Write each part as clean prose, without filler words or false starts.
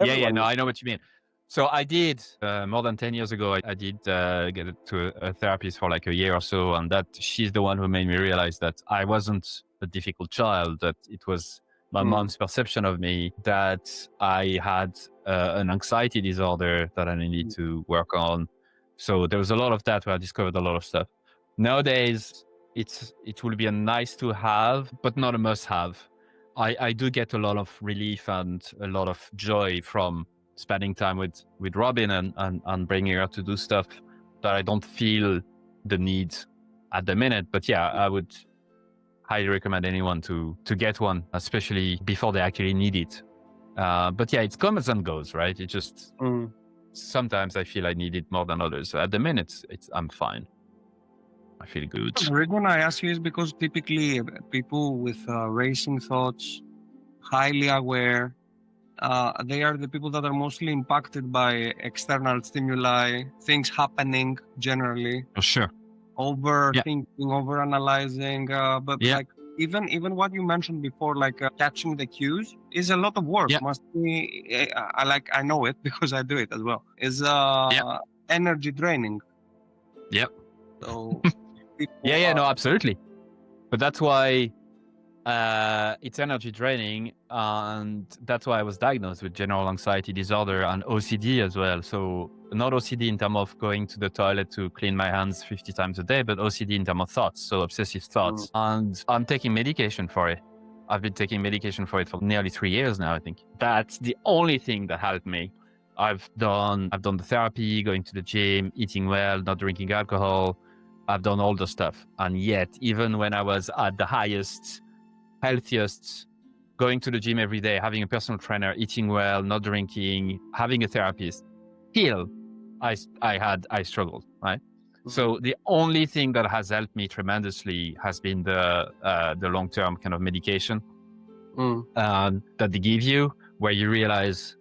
Yeah, Everyone no, is. I know what you mean. So I did, more than 10 years ago, I did get to a therapist for like a year or so. And that she's the one who made me realize that I wasn't a difficult child, that it was my Mm, mom's perception of me, that I had an anxiety disorder that I needed mm, to work on. So there was a lot of that where I discovered a lot of stuff. Nowadays, it will be a nice to have, but not a must have. I do get a lot of relief and a lot of joy from spending time with Robin and bringing her to do stuff that I don't feel the need at the minute. But yeah, I would highly recommend anyone to get one, especially before they actually need it. But yeah, it comes and goes, right? It just mm. sometimes I feel I need it more than others. So at the minute, I'm fine. I feel good. The reason I ask you is because typically people with racing thoughts, highly aware, they are the people that are mostly impacted by external stimuli, things happening generally, For sure. Yeah. overthinking, overanalyzing. But Yeah. like even what you mentioned before, like catching the cues, is a lot of work. Yeah. Must be. I know it because I do it as well. Is Yeah. energy draining. Yeah. So Yeah. people. Yeah. No, absolutely. But that's why it's energy draining, and that's why I was diagnosed with general anxiety disorder and OCD as well. So not OCD in terms of going to the toilet to clean my hands 50 times a day, but OCD in terms of thoughts, so obsessive Mm, thoughts. And I'm taking medication for it. I've been taking medication for it for nearly 3 years now, I think. That's the only thing that helped me. I've done the therapy, going to the gym, eating well, not drinking alcohol. I've done all the stuff. And yet, even when I was at the highest, healthiest, going to the gym every day, having a personal trainer, eating well, not drinking, having a therapist, still I struggled, right? mm, So the only thing that has helped me tremendously has been the long-term kind of medication mm. that they give you, where you realize,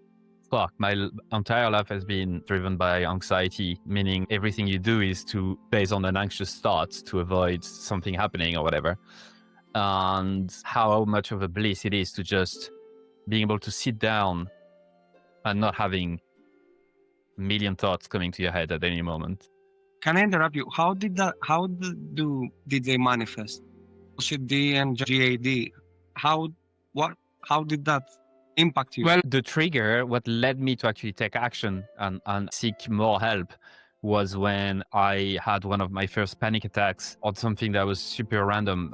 fuck, my entire life has been driven by anxiety, meaning everything you do is to based on an anxious thought to avoid something happening or whatever. And how much of a bliss it is to just being able to sit down and not having a million thoughts coming to your head at any moment. Can I interrupt you? How did that? Did they manifest? OCD and GAD. How what? How did that impact you? Well, the trigger, what led me to actually take action and seek more help, was when I had one of my first panic attacks on something that was super random.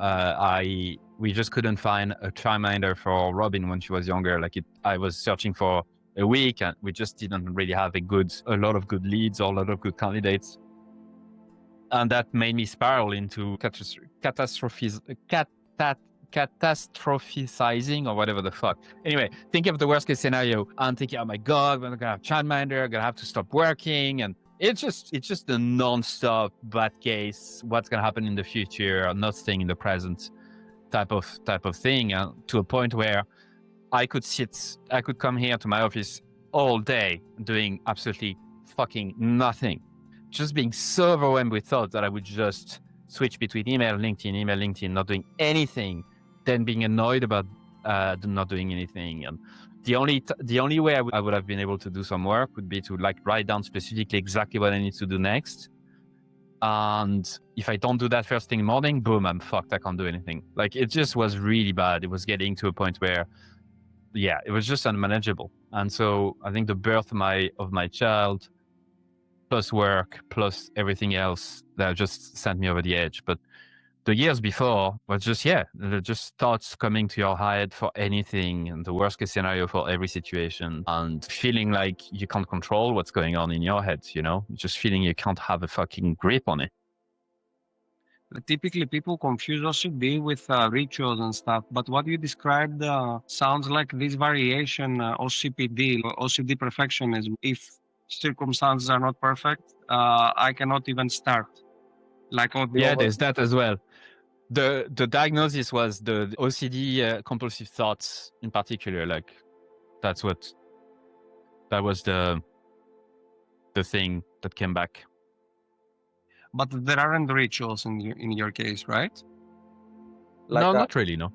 We just couldn't find a childminder for Robin when she was younger. I was searching for a week, and we just didn't really have a lot of good leads or a lot of good candidates, and that made me spiral into catastrophizing or whatever the fuck. Anyway, thinking of the worst case scenario and thinking, oh my god, we're gonna have childminder, I'm gonna have to stop working, and it's just a non-stop bad case. What's gonna happen in the future? Not staying in the present type of thing, to a point where I could come here to my office all day doing absolutely fucking nothing, just being so overwhelmed with thoughts that I would just switch between email, LinkedIn, not doing anything, then being annoyed about not doing anything. And the only way I would have been able to do some work would be to like write down specifically exactly what I need to do next. And if I don't do that first thing in the morning, boom, I'm fucked. I can't do anything. Like, it just was really bad. It was getting to a point where, yeah, it was just unmanageable. And so I think the birth of my child, plus work, plus everything else, that just sent me over the edge. But the years before was just, yeah, just thoughts coming to your head for anything, and the worst case scenario for every situation, and feeling like you can't control what's going on in your head, just feeling you can't have a fucking grip on it. Typically, people confuse OCD with rituals and stuff. But what you described sounds like this variation, OCPD, or OCD perfectionism. If circumstances are not perfect, I cannot even start. Like all the Yeah, over. there's that as well. The diagnosis was the OCD, compulsive thoughts in particular. Like, that's what that was the thing that came back. But there aren't rituals in your case, right? Like No, not really, no.